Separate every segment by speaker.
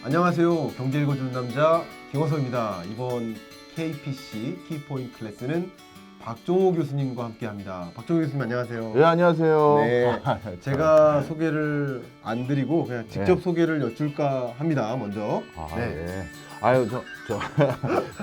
Speaker 1: 안녕하세요. 경제 읽어주는 남자 김호석입니다. 이번 KPC 키포인트 클래스는 박종호 교수님과 함께합니다. 박종호 교수님 안녕하세요.
Speaker 2: 네, 안녕하세요.
Speaker 1: 네, 제가 소개를 안 드리고 그냥 직접
Speaker 2: 네.
Speaker 1: 소개를 여쭐까 합니다. 먼저.
Speaker 2: 네. 아유,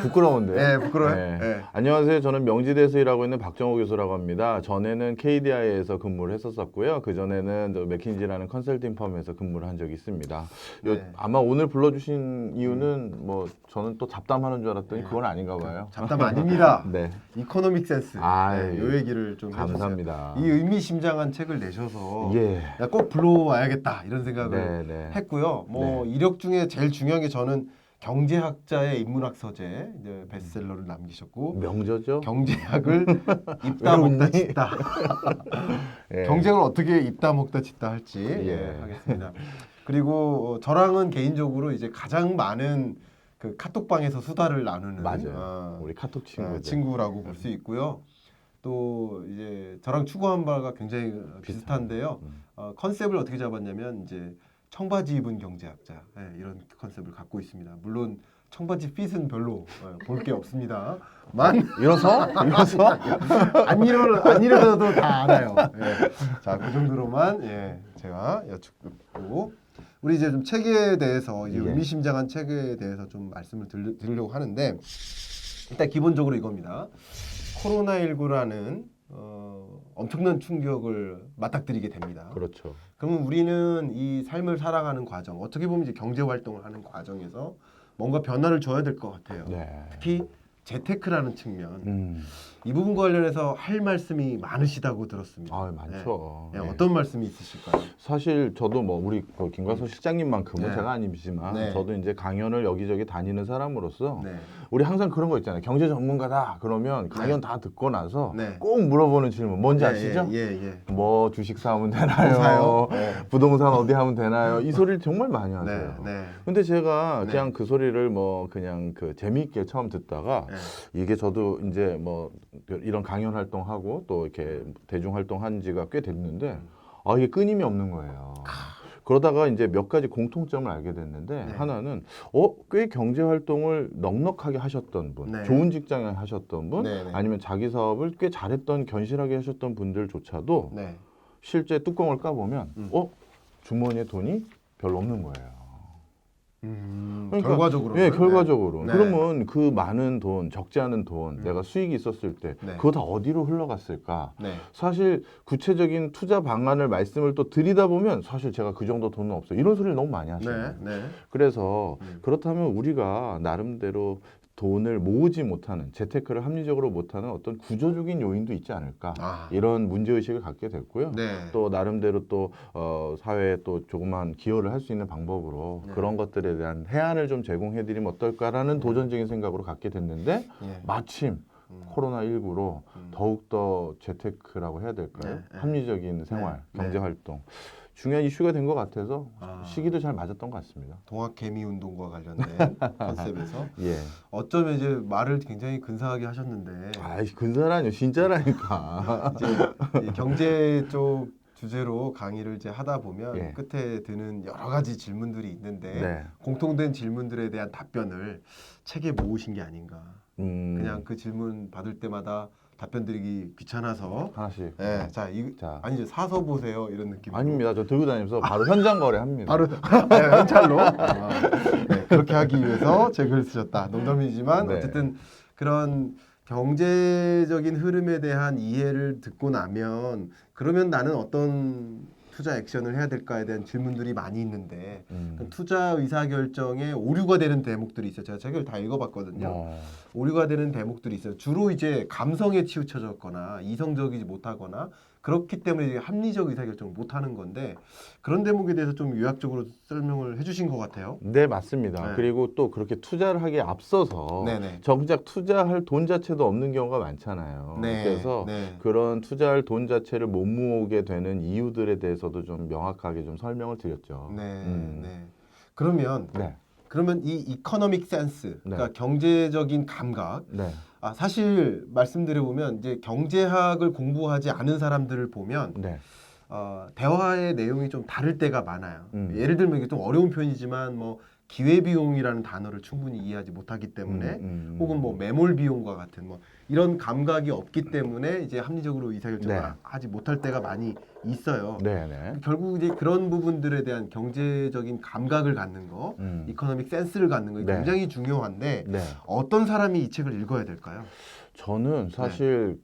Speaker 2: 부끄러운데요.
Speaker 1: 네, 부끄러워요.
Speaker 2: 네.
Speaker 1: 네.
Speaker 2: 안녕하세요. 저는 명지대에서 일하고 있는 박정호 교수라고 합니다. 전에는 KDI에서 근무를 했었었고요. 그전에는 맥킨지라는 컨설팅 펌에서 근무를 한 적이 있습니다.
Speaker 1: 네.
Speaker 2: 아마 오늘 불러주신 이유는 뭐 저는 또 잡담하는 줄 알았더니 그건 아닌가 봐요.
Speaker 1: 잡담 아닙니다.
Speaker 2: 네.
Speaker 1: 이코노믹 센스.
Speaker 2: 아이,
Speaker 1: 요 얘기를 좀
Speaker 2: 감사합니다.
Speaker 1: 해주세요. 이 의미심장한 책을 내셔서
Speaker 2: 예.
Speaker 1: 야, 꼭 불러와야겠다 이런 생각을
Speaker 2: 네.
Speaker 1: 했고요. 뭐 이력 중에 제일 중요한 게 저는 경제학자의 인문학 서재 이제 베스트셀러를 남기셨고
Speaker 2: 명저죠?
Speaker 1: 경제학을 입다 먹다 짓다
Speaker 2: 예.
Speaker 1: 경쟁을 어떻게 입다 먹다 짓다 할지
Speaker 2: 예.
Speaker 1: 하겠습니다. 그리고 저랑은 개인적으로 이제 가장 많은 그 카톡방에서 수다를 나누는
Speaker 2: 맞아요. 우리 카톡 친구들.
Speaker 1: 친구라고 볼 수 있고요. 또 이제 저랑 추구한 바가 굉장히 비슷한데요. 컨셉을 어떻게 잡았냐면 이제 청바지 입은 경제학자 이런 컨셉을 갖고 있습니다. 물론 청바지 핏은 별로 볼 게 없습니다.
Speaker 2: 일어서?
Speaker 1: 안 일어서도 다 알아요. 자, 그 정도로만 제가 여쭙고 우리 이제 좀 책에 대해서 이제 의미심장한 책에 대해서 좀 말씀을 드리려고 하는데 일단 기본적으로 이겁니다. 코로나19라는 엄청난 충격을 맞닥뜨리게 됩니다.
Speaker 2: 그렇죠.
Speaker 1: 그러면 우리는 이 삶을 살아가는 과정, 어떻게 보면 이제 경제 활동을 하는 과정에서 뭔가 변화를 줘야 될 것 같아요.
Speaker 2: 네.
Speaker 1: 특히 재테크라는 측면, 이 부분과 관련해서 할 말씀이 많으시다고 들었습니다.
Speaker 2: 아, 많죠.
Speaker 1: 네. 어떤 말씀이 있으실까요?
Speaker 2: 사실 저도 뭐 우리 김과서 실장님만큼은
Speaker 1: 네.
Speaker 2: 제가 아니지만
Speaker 1: 네.
Speaker 2: 저도 이제 강연을 여기저기 다니는 사람으로서
Speaker 1: 네.
Speaker 2: 우리 항상 그런 거 있잖아요. 경제 전문가다 그러면 강연 다 듣고 나서
Speaker 1: 네.
Speaker 2: 꼭 물어보는 질문 뭔지 아시죠? 뭐 주식 사면 되나요?
Speaker 1: 사요?
Speaker 2: 부동산 어디 하면 되나요? 이 소리를 정말 많이 하세요.
Speaker 1: 네.
Speaker 2: 근데 제가
Speaker 1: 네.
Speaker 2: 그냥 그 소리를 뭐 그냥 그 재미있게 처음 듣다가 이게 저도 이제 뭐 이런 강연 활동하고 또 이렇게 대중 활동한 지가 꽤 됐는데 이게 끊임이 없는 거예요. 그러다가 이제 몇 가지 공통점을 알게 됐는데 하나는 꽤 경제 활동을 넉넉하게 하셨던 분, 좋은 직장에 하셨던 분, 아니면 자기 사업을 꽤 잘했던 견실하게 하셨던 분들조차도 실제 뚜껑을 까보면 주머니에 돈이 별로 없는 거예요. 그러니까,
Speaker 1: 결과적으로.
Speaker 2: 결과적으로. 그러면 그 많은 돈, 적지 않은 돈, 내가 수익이 있었을 때 그거 다 어디로 흘러갔을까? 사실 구체적인 투자 방안을 말씀을 또 드리다 보면 사실 제가 그 정도 돈은 없어요. 이런 소리를 너무 많이 하시는 거예요. 그래서 그렇다면 우리가 나름대로 돈을 모으지 못하는, 재테크를 합리적으로 못하는 어떤 구조적인 요인도 있지 않을까 이런 문제의식을 갖게 됐고요. 또 나름대로 또 사회에 또 조그만 기여를 할 수 있는 방법으로 그런 것들에 대한 해안을 좀 제공해드리면 어떨까라는 도전적인 생각으로 갖게 됐는데 마침 코로나19로 더욱더 재테크라고 해야 될까요? 합리적인 생활, 경제활동 중요한 이슈가 된 것 같아서 시기도 잘 맞았던 것 같습니다.
Speaker 1: 동학개미 운동과 관련된 컨셉에서 어쩌면 이제 말을 굉장히 근사하게 하셨는데
Speaker 2: 근사라뇨 진짜라니까.
Speaker 1: 이제 이 경제 쪽 주제로 강의를 이제 하다 보면 끝에 드는 여러 가지 질문들이 있는데 공통된 질문들에 대한 답변을 책에 모으신 게 아닌가. 그냥 그 질문 받을 때마다 답변 드리기 귀찮아서
Speaker 2: 하나씩.
Speaker 1: 아니죠, 사서 보세요 이런 느낌.
Speaker 2: 아닙니다. 저 들고 다니면서 바로 현장 거래합니다.
Speaker 1: 바로 현찰로 그렇게 하기 위해서 책을 쓰셨다. 농담이지만 어쨌든 그런 경제적인 흐름에 대한 이해를 듣고 나면 그러면 나는 어떤 투자 액션을 해야 될까에 대한 질문들이 많이 있는데 투자 의사결정에 오류가 되는 대목들이 있어요. 제가 책을 다 읽어봤거든요. 오류가 되는 대목들이 있어요. 주로 이제 감성에 치우쳐졌거나 이성적이지 못하거나 그렇기 때문에 이제 합리적 의사결정을 못하는 건데 그런 대목에 대해서 좀 요약적으로 설명을 해주신 것 같아요.
Speaker 2: 네, 맞습니다. 그리고 또 그렇게 투자를 하기에 앞서서 정작 투자할 돈 자체도 없는 경우가 많잖아요. 그래서 그런 투자할 돈 자체를 못 모으게 되는 이유들에 대해서도 좀 명확하게 좀 설명을 드렸죠.
Speaker 1: 그러면 이 이코노믹 센스, 그러니까 경제적인 감각, 사실 말씀드려보면 이제 경제학을 공부하지 않은 사람들을 보면 대화의 내용이 좀 다를 때가 많아요. 예를 들면 이게 좀 어려운 표현이지만 뭐 기회비용이라는 단어를 충분히 이해하지 못하기 때문에 혹은 뭐 매몰 비용과 같은 뭐 이런 감각이 없기 때문에 이제 합리적으로 의사결정을
Speaker 2: 네.
Speaker 1: 하지 못할 때가 많이 있어요.
Speaker 2: 네네.
Speaker 1: 결국 이제 그런 부분들에 대한 경제적인 감각을 갖는 거, 이코노믹 센스를 갖는 거
Speaker 2: 네.
Speaker 1: 굉장히 중요한데
Speaker 2: 네.
Speaker 1: 어떤 사람이 이 책을 읽어야 될까요?
Speaker 2: 저는 사실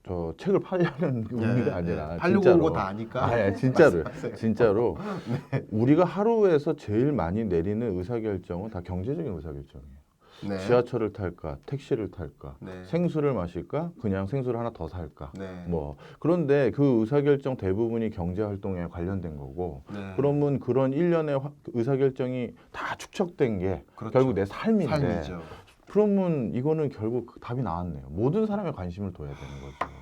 Speaker 2: 저 책을 팔려는 의미가 아니라
Speaker 1: 팔려고 온
Speaker 2: 진짜로.
Speaker 1: 거 다 아니까.
Speaker 2: 아니, 진짜로
Speaker 1: 말씀하세요.
Speaker 2: 진짜로 우리가 하루에서 제일 많이 내리는 의사결정은 다 경제적인 의사결정이에요.
Speaker 1: 네.
Speaker 2: 지하철을 탈까, 택시를 탈까,
Speaker 1: 네.
Speaker 2: 생수를 마실까, 그냥 생수를 하나 더 살까.
Speaker 1: 네.
Speaker 2: 뭐 그런데 그 의사결정 대부분이 경제 활동에 관련된 거고.
Speaker 1: 네.
Speaker 2: 그러면 그런 일련의 의사결정이 다 축적된 게
Speaker 1: 그렇죠.
Speaker 2: 결국 내 삶인데.
Speaker 1: 삶이죠.
Speaker 2: 그러면 이거는 결국 답이 나왔네요. 모든 사람의 관심을 둬야 되는 거죠.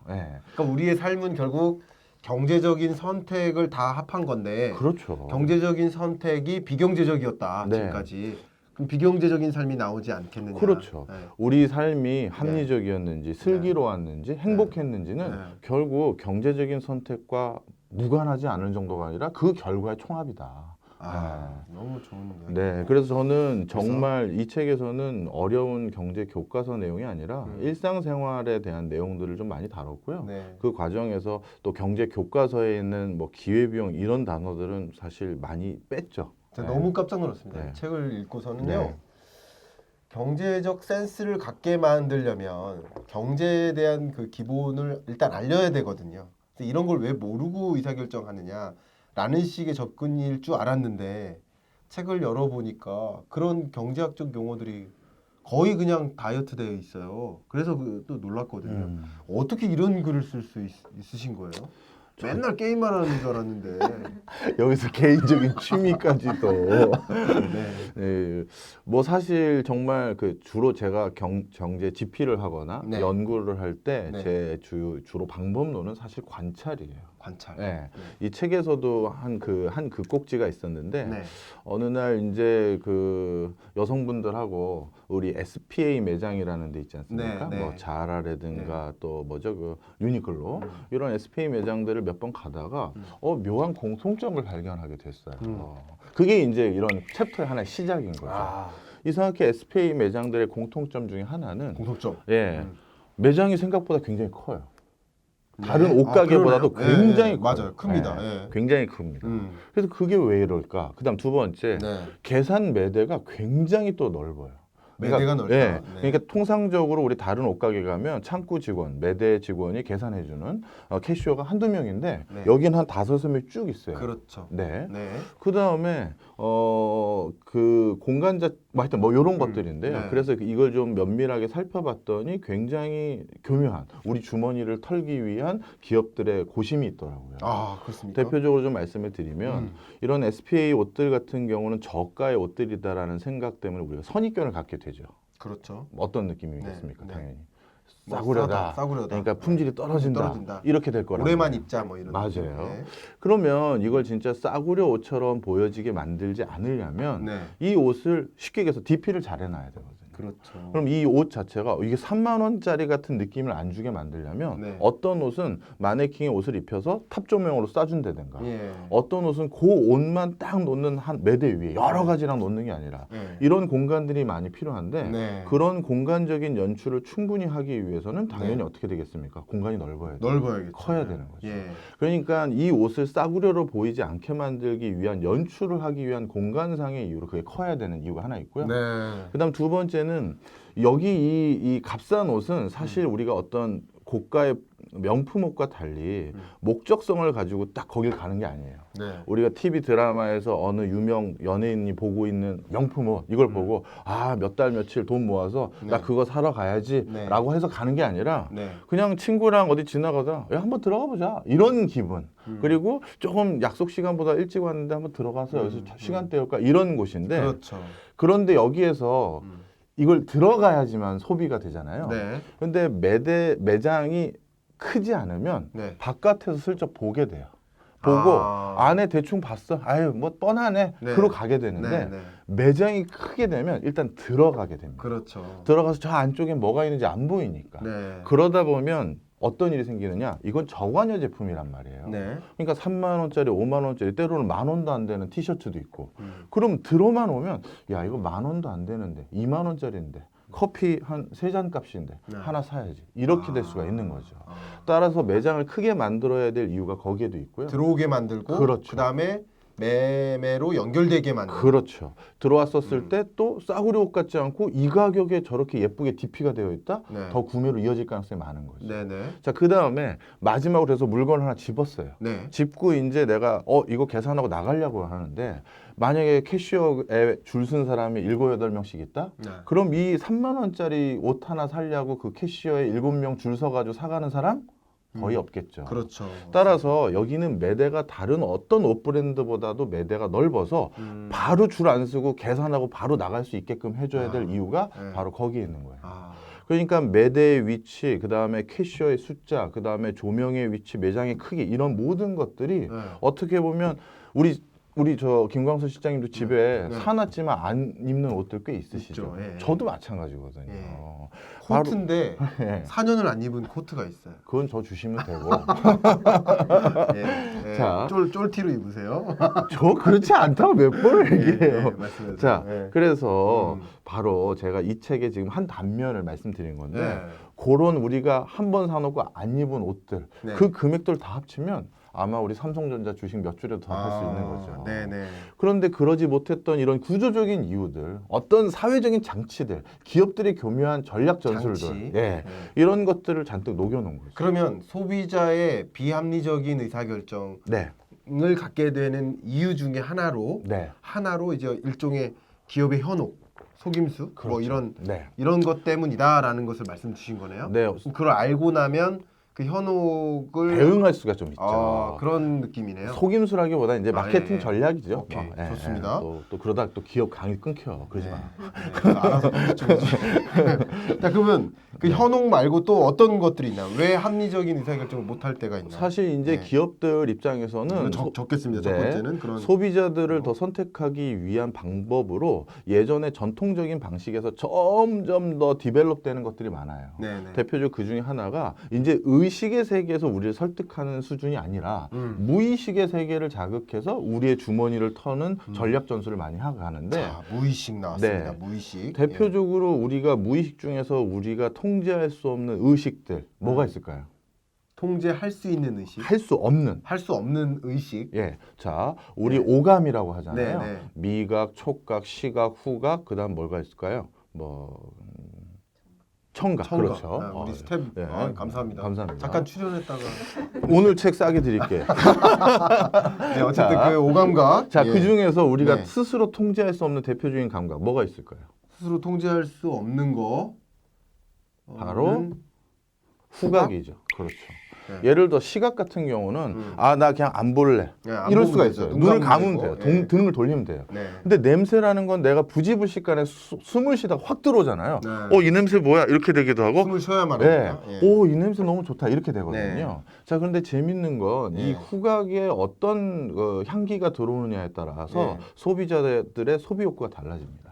Speaker 2: 네.
Speaker 1: 그러니까 우리의 삶은 결국 경제적인 선택을 다 합한 건데
Speaker 2: 그렇죠.
Speaker 1: 경제적인 선택이 비경제적이었다
Speaker 2: 네.
Speaker 1: 지금까지. 그럼 비경제적인 삶이 나오지 않겠느냐.
Speaker 2: 그렇죠.
Speaker 1: 네.
Speaker 2: 우리 삶이 합리적이었는지 슬기로웠는지 행복했는지는
Speaker 1: 네.
Speaker 2: 결국 경제적인 선택과 무관하지 않을 정도가 아니라 그 결과의 총합이다.
Speaker 1: 너무 좋은 이야기.
Speaker 2: 네, 그래서 저는 정말 이 책에서는 어려운 경제 교과서 내용이 아니라 일상생활에 대한 내용들을 좀 많이 다뤘고요.
Speaker 1: 네.
Speaker 2: 그 과정에서 또 경제 교과서에 있는 뭐 기회비용 이런 단어들은 사실 많이 뺐죠.
Speaker 1: 제가 너무 깜짝 놀랐습니다.
Speaker 2: 네.
Speaker 1: 책을 읽고서는요.
Speaker 2: 네.
Speaker 1: 경제적 센스를 갖게 만들려면 경제에 대한 그 기본을 일단 알려야 되거든요. 근데 이런 걸 왜 모르고 의사결정하느냐라는 식의 접근일 줄 알았는데 책을 열어보니까 그런 경제학적 용어들이 거의 그냥 다이어트 되어 있어요. 그래서 또 놀랐거든요. 어떻게 이런 글을 쓸 수 있으신 거예요? 맨날 게임만 하는 줄 알았는데.
Speaker 2: 여기서 개인적인 취미까지도.
Speaker 1: 네.
Speaker 2: 네, 뭐 사실 정말 그 주로 제가 경제 집필을 하거나
Speaker 1: 네.
Speaker 2: 연구를 할 때
Speaker 1: 네.
Speaker 2: 제 주로 방법론은 사실 관찰이에요.
Speaker 1: 관찰.
Speaker 2: 네. 이 책에서도 한 그 꼭지가 있었는데
Speaker 1: 네.
Speaker 2: 어느 날 이제 그 여성분들하고 우리 SPA 매장이라는 데 있지 않습니까?
Speaker 1: 네, 네.
Speaker 2: 뭐 자라라든가 또 뭐죠 그 유니클로 이런 SPA 매장들을 몇 번 가다가 묘한 공통점을 발견하게 됐어요. 그게 이제 이런 챕터의 하나의 시작인 거죠. 이상하게 SPA 매장들의 공통점 중에 하나는
Speaker 1: 공통점.
Speaker 2: 예 매장이 생각보다 굉장히 커요. 다른 옷가게보다도
Speaker 1: 그러네요.
Speaker 2: 굉장히
Speaker 1: 네,
Speaker 2: 커요.
Speaker 1: 맞아요. 큽니다.
Speaker 2: 예,
Speaker 1: 예.
Speaker 2: 굉장히 큽니다. 그래서 그게 왜 이럴까? 그다음 두 번째
Speaker 1: 네.
Speaker 2: 계산 매대가 굉장히 또 넓어요.
Speaker 1: 매대가 넓다.
Speaker 2: 예,
Speaker 1: 네.
Speaker 2: 그러니까 통상적으로 우리 다른 옷가게 가면 창구 직원, 매대 직원이 계산해주는 캐시어가 한두 명인데
Speaker 1: 네.
Speaker 2: 여기는 한 5-6명 쭉 있어요.
Speaker 1: 그렇죠.
Speaker 2: 네.
Speaker 1: 네.
Speaker 2: 그 다음에 그 공간자 뭐 하여튼 뭐 이런 것들인데요.
Speaker 1: 네.
Speaker 2: 그래서 이걸 좀 면밀하게 살펴봤더니 굉장히 교묘한 우리 주머니를 털기 위한 기업들의 고심이 있더라고요.
Speaker 1: 아, 그렇습니까?
Speaker 2: 대표적으로 좀 말씀을 드리면 이런 SPA 옷들 같은 경우는 저가의 옷들이다라는 생각 때문에 우리가 선입견을 갖게 되죠.
Speaker 1: 그렇죠.
Speaker 2: 어떤 느낌이겠습니까?
Speaker 1: 네, 네.
Speaker 2: 당연히
Speaker 1: 뭐
Speaker 2: 싸구려다.
Speaker 1: 싸구려다.
Speaker 2: 그러니까 품질이 떨어진다. 이렇게 될 거라고.
Speaker 1: 올해만 입자 뭐 이런.
Speaker 2: 맞아요.
Speaker 1: 네.
Speaker 2: 그러면 이걸 진짜 싸구려 옷처럼 보여지게 만들지 않으려면
Speaker 1: 네.
Speaker 2: 이 옷을 쉽게 얘기해서 DP를 잘 해놔야 되거든요.
Speaker 1: 그렇죠.
Speaker 2: 그럼 이 옷 자체가 이게 3만 원짜리 같은 느낌을 안 주게 만들려면
Speaker 1: 네.
Speaker 2: 어떤 옷은 마네킹의 옷을 입혀서 탑 조명으로 쏴준다든가
Speaker 1: 예.
Speaker 2: 어떤 옷은 그 옷만 딱 놓는 한 매대 위에 여러 가지랑 놓는 게 아니라
Speaker 1: 네.
Speaker 2: 이런 공간들이 많이 필요한데
Speaker 1: 네.
Speaker 2: 그런 공간적인 연출을 충분히 하기 위해서는 당연히
Speaker 1: 네.
Speaker 2: 어떻게 되겠습니까? 공간이 넓어야 돼요.
Speaker 1: 넓어야겠죠.
Speaker 2: 커야 되는 거죠.
Speaker 1: 예.
Speaker 2: 그러니까 이 옷을 싸구려로 보이지 않게 만들기 위한 연출을 하기 위한 공간상의 이유로 그게 커야 되는 이유가 하나 있고요.
Speaker 1: 네.
Speaker 2: 그다음 두 번째는 여기 이 값싼 옷은 사실 우리가 어떤 고가의 명품 옷과 달리 목적성을 가지고 딱 거길 가는 게 아니에요.
Speaker 1: 네.
Speaker 2: 우리가 TV 드라마에서 어느 유명 연예인이 보고 있는 명품 옷 이걸 보고 몇 달 며칠 돈 모아서 나
Speaker 1: 네.
Speaker 2: 그거 사러 가야지
Speaker 1: 네.
Speaker 2: 라고 해서 가는 게 아니라
Speaker 1: 네.
Speaker 2: 그냥 친구랑 어디 지나가다 야 한번 들어가 보자 이런 기분 그리고 조금 약속 시간보다 일찍 왔는데 한번 들어가서 여기서 시간 때울까 이런 곳인데
Speaker 1: 그렇죠.
Speaker 2: 그런데 여기에서 이걸 들어가야지만 소비가 되잖아요.
Speaker 1: 네.
Speaker 2: 근데 매장이 크지 않으면
Speaker 1: 네.
Speaker 2: 바깥에서 슬쩍 보게 돼요. 보고
Speaker 1: 아.
Speaker 2: 안에 대충 봤어. 아유 뭐 뻔하네.
Speaker 1: 네.
Speaker 2: 그러고 가게 되는데
Speaker 1: 네, 네.
Speaker 2: 매장이 크게 되면 일단 들어가게 됩니다.
Speaker 1: 그렇죠.
Speaker 2: 들어가서 저 안쪽에 뭐가 있는지 안 보이니까.
Speaker 1: 네.
Speaker 2: 그러다 보면 어떤 일이 생기느냐? 이건 저관여 제품이란 말이에요.
Speaker 1: 네.
Speaker 2: 그러니까 3만 원짜리, 5만 원짜리, 때로는 10,000원도 안 되는 티셔츠도 있고. 그럼 들어만 오면 야, 이거 10,000원도 안 되는데 2만 원짜리인데 커피 한 3잔 값인데
Speaker 1: 네.
Speaker 2: 하나 사야지. 이렇게 될 수가 있는 거죠. 따라서 매장을 크게 만들어야 될 이유가 거기에도 있고요.
Speaker 1: 들어오게 만들고
Speaker 2: 그렇죠.
Speaker 1: 그다음에 매매로 연결되게 만들고.
Speaker 2: 그렇죠. 들어왔었을 때 또 싸구려 옷 같지 않고 이 가격에 저렇게 예쁘게 DP가 되어 있다?
Speaker 1: 네.
Speaker 2: 더 구매로 이어질 가능성이 많은 거죠.
Speaker 1: 네네.
Speaker 2: 자, 그 다음에 마지막으로 해서 물건을 하나 집었어요.
Speaker 1: 네.
Speaker 2: 집고 이제 내가 이거 계산하고 나가려고 하는데 만약에 캐시어에 줄 쓴 사람이 7, 8명씩 있다?
Speaker 1: 네.
Speaker 2: 그럼 이 3만 원짜리 옷 하나 사려고 그 캐시어에 7명 줄 서가지고 사가는 사람? 거의 없겠죠.
Speaker 1: 그렇죠.
Speaker 2: 따라서 여기는 매대가 다른 어떤 옷 브랜드보다도 매대가 넓어서 바로 줄 안 쓰고 계산하고 바로 나갈 수 있게끔 해줘야 될 이유가
Speaker 1: 네.
Speaker 2: 바로 거기에 있는 거예요.
Speaker 1: 아.
Speaker 2: 그러니까 매대의 위치, 그 다음에 캐시어의 숫자, 그 다음에 조명의 위치, 매장의 크기 이런 모든 것들이
Speaker 1: 네.
Speaker 2: 어떻게 보면 우리 저 김광수 실장님도 집에
Speaker 1: 네.
Speaker 2: 사놨지만 안 입는 옷들 꽤 있으시죠.
Speaker 1: 있죠. 예.
Speaker 2: 저도 마찬가지거든요.
Speaker 1: 예.
Speaker 2: 바로-
Speaker 1: 코트인데
Speaker 2: 예.
Speaker 1: 4년을 안 입은 코트가 있어요.
Speaker 2: 그건 저 주시면 되고
Speaker 1: 예. 예.
Speaker 2: 자.
Speaker 1: 쫄티로 입으세요.
Speaker 2: 저 그렇지 않다고 몇 번을 얘기해요.
Speaker 1: 예, 말씀해주세요.
Speaker 2: 자,
Speaker 1: 예.
Speaker 2: 그래서
Speaker 1: 음.
Speaker 2: 바로 제가 이 책에 지금 한 단면을 말씀드린 건데
Speaker 1: 네.
Speaker 2: 그런 우리가 한 번 사놓고 안 입은 옷들
Speaker 1: 네.
Speaker 2: 그 금액들 다 합치면 아마 우리 삼성전자 주식 몇 주라도 더 할 수 있는 거죠.
Speaker 1: 네네.
Speaker 2: 그런데 그러지 못했던 이런 구조적인 이유들, 어떤 사회적인 장치들, 기업들이 교묘한 전략 전술들,
Speaker 1: 장치.
Speaker 2: 예, 이런 것들을 잔뜩 녹여놓은 거죠.
Speaker 1: 그러면 소비자의 비합리적인 의사결정을
Speaker 2: 네,
Speaker 1: 갖게 되는 이유 중에 하나로
Speaker 2: 네,
Speaker 1: 이제 일종의 기업의 현혹, 속임수, 뭐
Speaker 2: 그렇죠.
Speaker 1: 이런 것 때문이다라는 것을 말씀 주신 거네요.
Speaker 2: 네,
Speaker 1: 그걸 알고 나면 그 현혹을
Speaker 2: 대응할 수가 좀 있죠.
Speaker 1: 그런 느낌이네요.
Speaker 2: 속임수라기보다 이제 마케팅
Speaker 1: 예.
Speaker 2: 전략이죠.
Speaker 1: 오케이,
Speaker 2: 예,
Speaker 1: 좋습니다.
Speaker 2: 또 그러다 또 기업 강이 끊겨. 그러지 마.
Speaker 1: 네, 알아서 자, 그러면 그 현혹 말고 또 어떤 것들이 있나요? 왜 합리적인 의사결정을 못 할 때가 있나요?
Speaker 2: 사실 이제
Speaker 1: 네.
Speaker 2: 기업들 입장에서는
Speaker 1: 적겠습니다. 첫
Speaker 2: 네,
Speaker 1: 번째는 그런
Speaker 2: 소비자들을 더 선택하기 위한 방법으로 예전에 전통적인 방식에서 점점 더 디벨롭되는 것들이 많아요.
Speaker 1: 네네.
Speaker 2: 대표적 그 중에 하나가 이제 의식의 세계에서 우리를 설득하는 수준이 아니라 무의식의 세계를 자극해서 우리의 주머니를 터는 전략 전술을 많이 하고 가는데
Speaker 1: 자, 무의식 나왔습니다.
Speaker 2: 네.
Speaker 1: 무의식.
Speaker 2: 대표적으로 우리가 무의식 중에서 우리가 통제할 수 없는 의식들 뭐가 있을까요?
Speaker 1: 통제할 수 있는 의식,
Speaker 2: 할 수 없는.
Speaker 1: 할 수 없는 의식.
Speaker 2: 예, 자, 우리
Speaker 1: 네.
Speaker 2: 오감이라고 하잖아요.
Speaker 1: 네, 네.
Speaker 2: 미각, 촉각, 시각, 후각, 그다음 뭐가 있을까요? 청각. 그렇죠.
Speaker 1: 우리 스텝
Speaker 2: 네.
Speaker 1: 감사합니다.
Speaker 2: 감사합니다.
Speaker 1: 잠깐 출연했다가
Speaker 2: 오늘 책 싸게 드릴게요.
Speaker 1: 네, 어쨌든
Speaker 2: 자,
Speaker 1: 그 오감각.
Speaker 2: 자,
Speaker 1: 예.
Speaker 2: 그 중에서 우리가
Speaker 1: 네.
Speaker 2: 스스로 통제할 수 없는 대표적인 감각 뭐가 있을까요?
Speaker 1: 스스로 통제할 수 없는 거
Speaker 2: 바로 후각이죠. 그렇죠.
Speaker 1: 네.
Speaker 2: 예를 들어 시각 같은 경우는 나 그냥 안 볼래.
Speaker 1: 네, 안
Speaker 2: 이럴
Speaker 1: 보면
Speaker 2: 수가
Speaker 1: 되죠.
Speaker 2: 있어요.
Speaker 1: 눈
Speaker 2: 눈을
Speaker 1: 감으면
Speaker 2: 감으면 돼요.
Speaker 1: 되고. 예.
Speaker 2: 등을 돌리면 돼요.
Speaker 1: 네.
Speaker 2: 근데 냄새라는 건 내가 부지불식간에 숨을 쉬다가 확 들어오잖아요.
Speaker 1: 네.
Speaker 2: 이 냄새 뭐야? 이렇게 되기도 하고.
Speaker 1: 숨을 쉬어야만
Speaker 2: 네.
Speaker 1: 합니다. 예.
Speaker 2: 이 냄새 너무 좋다. 이렇게 되거든요.
Speaker 1: 네.
Speaker 2: 자, 그런데 재밌는 건 이
Speaker 1: 네.
Speaker 2: 후각에 어떤 향기가 들어오느냐에 따라서
Speaker 1: 네.
Speaker 2: 소비자들의 소비 욕구가 달라집니다.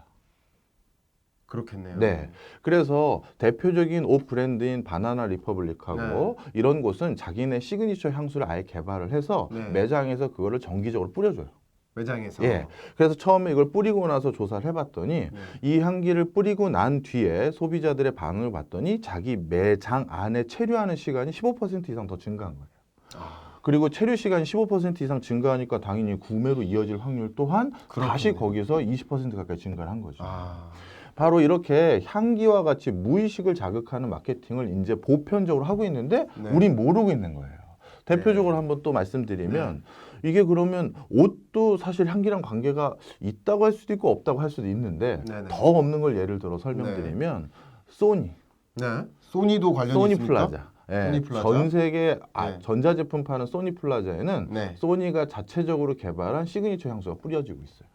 Speaker 1: 그렇겠네요.
Speaker 2: 네. 그래서 대표적인 옷 브랜드인 바나나 리퍼블릭하고 이런 곳은 자기네 시그니처 향수를 아예 개발을 해서
Speaker 1: 네.
Speaker 2: 매장에서 그거를 정기적으로 뿌려줘요.
Speaker 1: 매장에서.
Speaker 2: 예. 그래서 처음에 이걸 뿌리고 나서 조사를 해봤더니 이 향기를 뿌리고 난 뒤에 소비자들의 반응을 봤더니 자기 매장 안에 체류하는 시간이 15% 이상 더 증가한 거예요. 그리고 체류 시간이 15% 이상 증가하니까 당연히 구매로 이어질 확률 또한 다시
Speaker 1: 그렇군요.
Speaker 2: 거기서 20% 가까이 증가를 한 거죠.
Speaker 1: 아.
Speaker 2: 바로 이렇게 향기와 같이 무의식을 자극하는 마케팅을 이제 보편적으로 하고 있는데
Speaker 1: 네.
Speaker 2: 우린 모르고 있는 거예요. 대표적으로 한번 또 말씀드리면 이게 그러면 옷도 사실 향기랑 관계가 있다고 할 수도 있고 없다고 할 수도 있는데
Speaker 1: 네네.
Speaker 2: 더 없는 걸 예를 들어 설명드리면 소니,
Speaker 1: 네. 소니도 관련이
Speaker 2: 소니
Speaker 1: 있습니까?
Speaker 2: 플라자. 예,
Speaker 1: 소니 플라자?
Speaker 2: 전 세계
Speaker 1: 네.
Speaker 2: 전자제품 파는 소니 플라자에는
Speaker 1: 네.
Speaker 2: 소니가 자체적으로 개발한 시그니처 향수가 뿌려지고 있어요.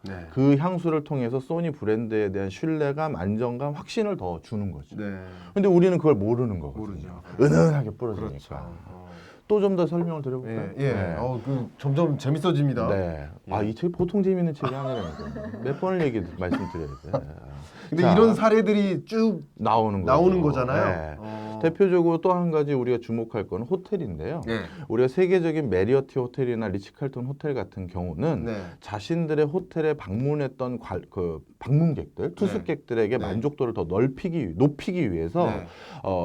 Speaker 1: 네.
Speaker 2: 그 향수를 통해서 소니 브랜드에 대한 신뢰감, 안정감, 확신을 더 주는 거죠.
Speaker 1: 네.
Speaker 2: 근데 우리는 그걸 모르는 거거든요.
Speaker 1: 모르죠.
Speaker 2: 은은하게 뿌려지니까.
Speaker 1: 그렇죠.
Speaker 2: 또 좀 더 설명을 드려볼까요?
Speaker 1: 예. 예.
Speaker 2: 네.
Speaker 1: 점점 재밌어집니다.
Speaker 2: 네. 이 책 보통 재미있는 책이 아니라니까. 몇 번을 말씀드려야 돼.
Speaker 1: 근데
Speaker 2: 자,
Speaker 1: 이런 사례들이 쭉
Speaker 2: 나오는
Speaker 1: 나오는
Speaker 2: 거죠.
Speaker 1: 거잖아요.
Speaker 2: 네. 대표적으로 또 한 가지 우리가 주목할 건 호텔인데요.
Speaker 1: 네. 우리가
Speaker 2: 세계적인 메리어트 호텔이나 리츠칼튼 호텔 같은 경우는
Speaker 1: 네.
Speaker 2: 자신들의 호텔에 방문했던 방문객들, 투숙객들에게
Speaker 1: 네.
Speaker 2: 만족도를 더 높이기 위해서
Speaker 1: 네.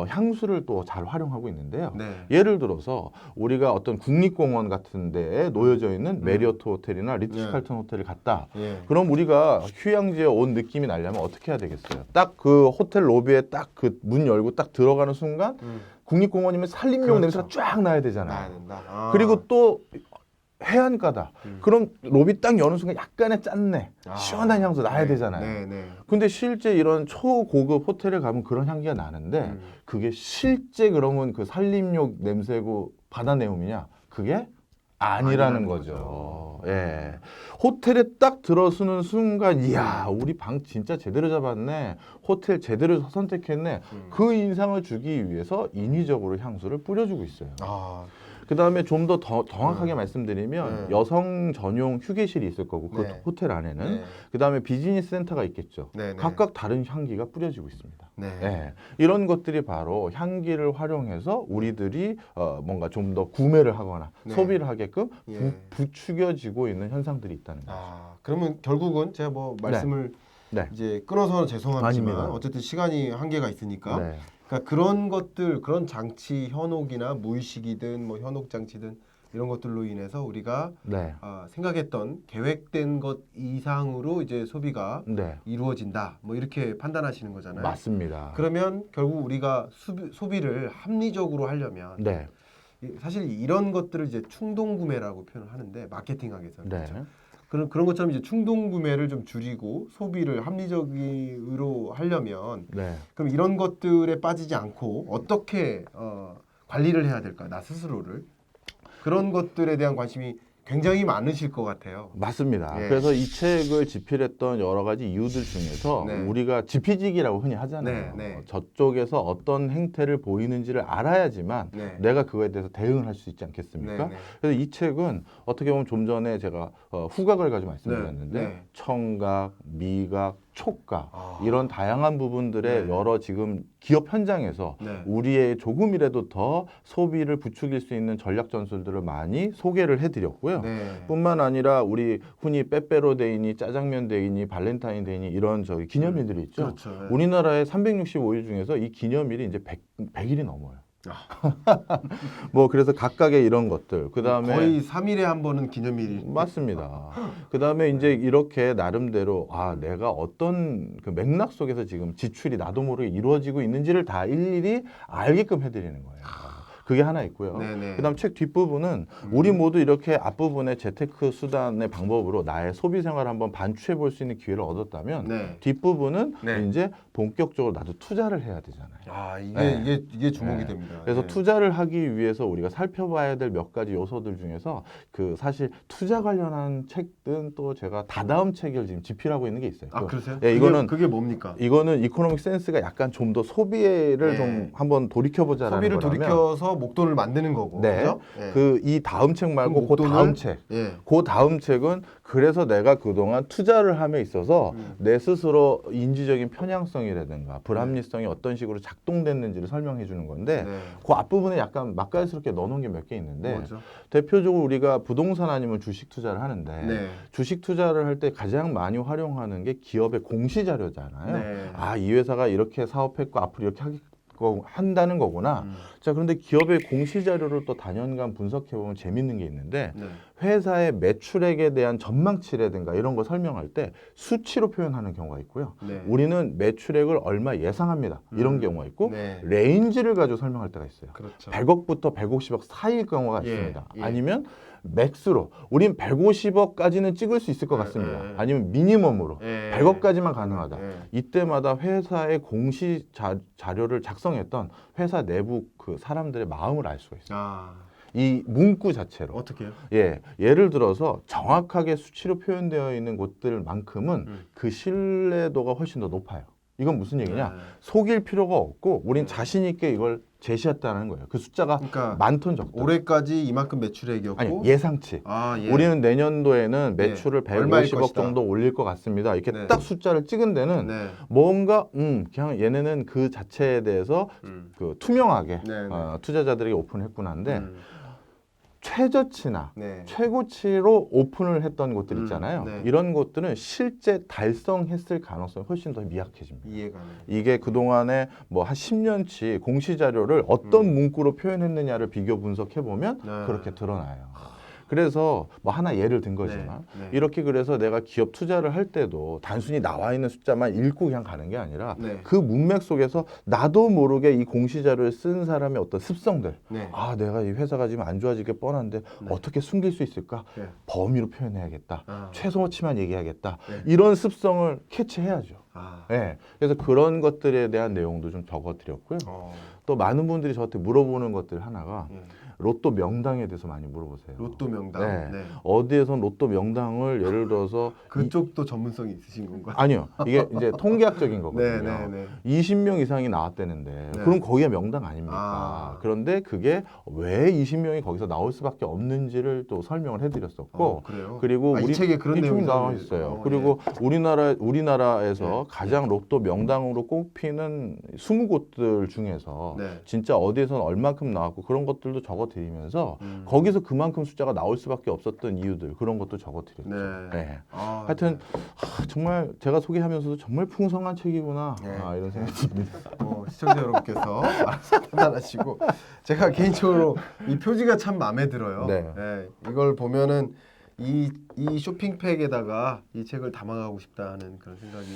Speaker 2: 향수를 또 잘 활용하고 있는데요.
Speaker 1: 네.
Speaker 2: 예를 들어서 우리가 어떤 국립공원 같은 데에 놓여져 있는 메리어트 호텔이나 리츠칼튼 호텔을 갔다. 그럼 우리가 휴양지에 온 느낌이 나려면 어떻게 해야 되겠어요? 딱 그 호텔 로비에 딱 그 문 열고 딱 들어가는 순간 국립공원이면 산림욕
Speaker 1: 그렇죠.
Speaker 2: 냄새가 쫙 나야 되잖아요.
Speaker 1: 나야 된다.
Speaker 2: 그리고 또 해안가다. 그럼 로비 딱 여는 순간 약간의 짠내, 시원한 향수 나야 되잖아요. 근데 실제 이런 초고급 호텔에 가면 그런 향기가 나는데 그게 실제 그러면 그 산림욕 냄새고 바다 내음이냐? 그게 아니라는 거죠. 예. 호텔에 딱 들어서는 순간 이야 우리 방 진짜 제대로 잡았네. 호텔 제대로 선택했네. 그 인상을 주기 위해서 인위적으로 향수를 뿌려주고 있어요. 그 다음에 좀 더 정확하게 말씀드리면 여성 전용 휴게실이 있을 거고 그 호텔 안에는 그 다음에 비즈니스 센터가 있겠죠. 각각 다른 향기가 뿌려지고 있습니다. 이런 것들이 바로 향기를 활용해서 우리들이 뭔가 좀 더 구매를 하거나 소비를 하게끔 부추겨지고 있는 현상들이 있다는 거죠.
Speaker 1: 그러면 결국은 제가 뭐 말씀을 이제 끊어서 죄송하지만
Speaker 2: 아닙니다.
Speaker 1: 어쨌든 시간이 한계가 있으니까 그러니까 그런 것들, 그런 장치, 현혹이나 무의식이든 뭐 현혹 장치든 이런 것들로 인해서 우리가 생각했던 계획된 것 이상으로 이제 소비가 이루어진다. 뭐 이렇게 판단하시는 거잖아요.
Speaker 2: 맞습니다.
Speaker 1: 그러면 결국 우리가 소비를 합리적으로 하려면 사실 이런 것들을 이제 충동 구매라고 표현을 하는데 마케팅학에서는 그렇죠? 그런 것처럼 이제 충동 구매를 좀 줄이고 소비를 합리적으로 하려면 그럼 이런 것들에 빠지지 않고 어떻게 관리를 해야 될까? 나 스스로를 그런 것들에 대한 관심이 굉장히 많으실 것 같아요.
Speaker 2: 맞습니다. 그래서 이 책을 집필했던 여러 가지 이유들 중에서 우리가 지피지기라고 흔히 하잖아요. 저쪽에서 어떤 행태를 보이는지를 알아야지만 내가 그거에 대해서 대응을 할 수 있지 않겠습니까? 그래서 이 책은 어떻게 보면 좀 전에 제가 후각을 가지고 말씀드렸는데 청각, 미각, 촉각 이런 다양한 부분들의 여러 지금 기업 현장에서 우리의 조금이라도 더 소비를 부추길 수 있는 전략 전술들을 많이 소개를 해드렸고요. 뿐만 아니라 우리 흔히 빼빼로데이니 짜장면 데이니 발렌타인 데이니 이런 저기 기념일들이 있죠.
Speaker 1: 그렇죠.
Speaker 2: 우리나라에 365일 중에서 이 기념일이 이제 100일이 넘어요. 뭐 그래서 각각의 이런 것들 그다음에
Speaker 1: 거의 3일에 한 번은 기념일이
Speaker 2: 맞습니다. 그다음에 이제 이렇게 나름대로 내가 어떤 그 맥락 속에서 지금 지출이 나도 모르게 이루어지고 있는지를 다 일일이 알게끔 해드리는 거예요. 그게 하나 있고요. 그다음 책 뒷부분은 우리 모두 이렇게 앞부분에 재테크 수단의 방법으로 나의 소비 생활을 한번 반추해 볼 수 있는 기회를 얻었다면 뒷부분은 이제 본격적으로 나도 투자를 해야 되잖아요.
Speaker 1: 이게 주목이 됩니다.
Speaker 2: 그래서 투자를 하기 위해서 우리가 살펴봐야 될 몇 가지 요소들 중에서 그 사실 투자 관련한 책든 또 제가 다다음 책을 지금 집필하고 있는 게 있어요.
Speaker 1: 그러세요?
Speaker 2: 그게
Speaker 1: 뭡니까?
Speaker 2: 이거는 이코노믹 센스가 약간 좀 더 소비를 좀 한번 돌이켜보자라는
Speaker 1: 소비를
Speaker 2: 거라면
Speaker 1: 돌이켜서 목돈을 만드는 거고. 그렇죠?
Speaker 2: 그 이 다음 책 말고 그 다음 책. 그 다음 책은 그래서 내가 그동안 투자를 함에 있어서 내 스스로 인지적인 편향성이라든가 불합리성이 어떤 식으로 작동됐는지를 설명해 주는 건데 그 앞부분에 약간 맛깔스럽게 넣어놓은 게 몇 개 있는데 대표적으로 우리가 부동산 아니면 주식 투자를 하는데 주식 투자를 할 때 가장 많이 활용하는 게 기업의 공시 자료잖아요. 이 회사가 이렇게 사업했고 앞으로 이렇게 한다는 거구나. 자, 그런데 기업의 공시 자료를 또 단연간 분석해 보면 재밌는 게 있는데 회사의 매출액에 대한 전망치라든가 이런 거 설명할 때 수치로 표현하는 경우가 있고요. 우리는 매출액을 얼마 예상합니다. 이런 경우가 있고 레인지를 가지고 설명할 때가 있어요. 100억부터 150억 사이일 경우가 있습니다. 아니면 맥스로 우린 150억까지는 찍을 수 있을 것 같습니다. 아니면 미니멈으로 100억까지만 가능하다. 이때마다 회사의 공시 자료를 작성했던 회사 내부 그 사람들의 마음을 알 수가 있어요. 이 문구 자체로.
Speaker 1: 어떻게요?
Speaker 2: 예를 들어서 정확하게 수치로 표현되어 있는 곳들만큼은 그 신뢰도가 훨씬 더 높아요. 이건 무슨 얘기냐?
Speaker 1: 네.
Speaker 2: 속일 필요가 없고 우린 자신 있게 이걸 제시했다는 거예요. 그 숫자가
Speaker 1: 그러니까
Speaker 2: 많던 적도.
Speaker 1: 올해까지 이만큼 매출액이었고
Speaker 2: 아니 예상치.
Speaker 1: 예.
Speaker 2: 우리는 내년도에는 매출을
Speaker 1: 얼마일
Speaker 2: 150억
Speaker 1: 것이다.
Speaker 2: 정도 올릴 것 같습니다. 이렇게
Speaker 1: 네.
Speaker 2: 딱 숫자를 찍은 데는
Speaker 1: 네.
Speaker 2: 뭔가 그냥 얘네는 그 자체에 대해서 그 투명하게
Speaker 1: 네, 네.
Speaker 2: 투자자들에게 오픈했구나인데
Speaker 1: 음.
Speaker 2: 최저치나
Speaker 1: 네.
Speaker 2: 최고치로 오픈을 했던 곳들 있잖아요.
Speaker 1: 네.
Speaker 2: 이런 곳들은 실제 달성했을 가능성이 훨씬 더 미약해집니다.
Speaker 1: 이해가 네.
Speaker 2: 이게 그동안에 뭐 한 10년치 공시 자료를 어떤 문구로 표현했느냐를 비교 분석해 보면
Speaker 1: 네.
Speaker 2: 그렇게 드러나요. 그래서 뭐 하나 예를 든 거지만
Speaker 1: 네. 네.
Speaker 2: 이렇게 그래서 내가 기업 투자를 할 때도 단순히 나와 있는 숫자만 읽고 그냥 가는 게 아니라
Speaker 1: 네.
Speaker 2: 그 문맥 속에서 나도 모르게 이 공시 자료를 쓴 사람의 어떤 습성들,
Speaker 1: 네.
Speaker 2: 아 내가 이 회사가 지금 안 좋아질 게 뻔한데 어떻게 숨길 수 있을까?
Speaker 1: 네.
Speaker 2: 범위로 표현해야겠다. 최소치만 얘기하겠다.
Speaker 1: 네.
Speaker 2: 이런 습성을 캐치해야죠.
Speaker 1: 아.
Speaker 2: 네. 그래서 그런 것들에 대한 내용도 좀 적어드렸고요. 또 많은 분들이 저한테 물어보는 것들 하나가 로또 명당에 대해서 많이 물어보세요.
Speaker 1: 로또 명당.
Speaker 2: 네.
Speaker 1: 네.
Speaker 2: 어디에서 로또 명당을 예를 들어서
Speaker 1: 그쪽도 전문성이 있으신 건가요?
Speaker 2: 아니요. 이게 이제 통계학적인 거거든요.
Speaker 1: 네, 네, 네.
Speaker 2: 20명 이상이 나왔다는데
Speaker 1: 네.
Speaker 2: 그럼 거기가 명당 아닙니까? 그런데 그게 왜 20명이 거기서 나올 수밖에 없는지를 또 설명을 해드렸었고
Speaker 1: 그래요?
Speaker 2: 그리고
Speaker 1: 이 책에 그런
Speaker 2: 이 책이
Speaker 1: 내용이
Speaker 2: 나와 있어요. 그리고 우리나라에서 가장 로또 명당으로 꼽히는 20곳들 중에서
Speaker 1: 네.
Speaker 2: 진짜 어디에서는 얼만큼 나왔고 그런 것들도 적어드리면서 거기서 그만큼 숫자가 나올 수밖에 없었던 이유들 그런 것도 적어드렸죠.
Speaker 1: 네.
Speaker 2: 네.
Speaker 1: 아,
Speaker 2: 하여튼 정말 제가 소개하면서도 정말 풍성한 책이구나
Speaker 1: 네.
Speaker 2: 이런 생각이 듭니다.
Speaker 1: 시청자 여러분께서 알아서 판단하시고 제가 개인적으로 이 표지가 참 마음에 들어요.
Speaker 2: 네.
Speaker 1: 네, 이걸 보면은 이 쇼핑백에다가 이 책을 담아가고 싶다는 그런 생각이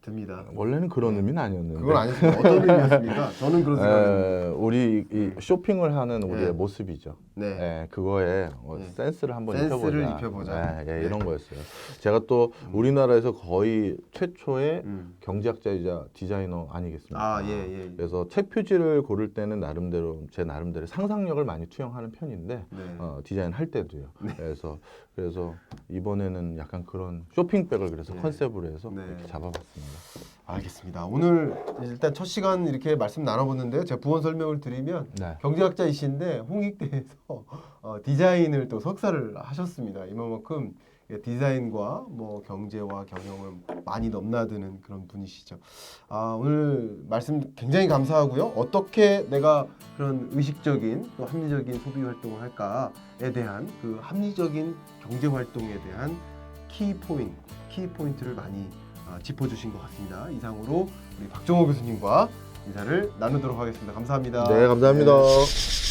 Speaker 1: 듭니다.
Speaker 2: 원래는 그런 의미는 아니었는데.
Speaker 1: 그건 아니었습니다. 어떤 의미였습니까? 저는 그런 생각이
Speaker 2: 우리 이 쇼핑을 하는 우리의
Speaker 1: 네.
Speaker 2: 모습이죠.
Speaker 1: 네.
Speaker 2: 네, 그거에
Speaker 1: 네.
Speaker 2: 센스를 한번
Speaker 1: 센스를
Speaker 2: 입혀보자.
Speaker 1: 입혀보자.
Speaker 2: 네, 이런 거였어요. 제가 또 우리나라에서 거의 최초의 경제학자이자 디자이너 아니겠습니까?
Speaker 1: 예.
Speaker 2: 그래서 책 표지를 고를 때는 나름대로 제 나름대로 상상력을 많이 투영하는 편인데
Speaker 1: 네.
Speaker 2: 디자인 할 때도요. 그래서 이번에는 약간 그런 쇼핑백을 그래서 컨셉으로 해서
Speaker 1: 네.
Speaker 2: 이렇게 잡아봤습니다.
Speaker 1: 알겠습니다. 오늘 일단 첫 시간 이렇게 말씀 나눠봤는데요. 제가 부원 설명을 드리면
Speaker 2: 네.
Speaker 1: 경제학자이신데 홍익대에서 디자인을 또 석사를 하셨습니다. 이만큼 디자인과 뭐 경제와 경영을 많이 넘나드는 그런 분이시죠. 오늘 말씀 굉장히 감사하고요. 어떻게 내가 그런 의식적인 또 합리적인 소비 활동을 할까에 대한 그 합리적인 경제 활동에 대한 키포인트를 많이 짚어주신 것 같습니다. 이상으로 우리 박정호 교수님과 인사를 나누도록 하겠습니다. 감사합니다.
Speaker 2: 네, 감사합니다.
Speaker 1: 네.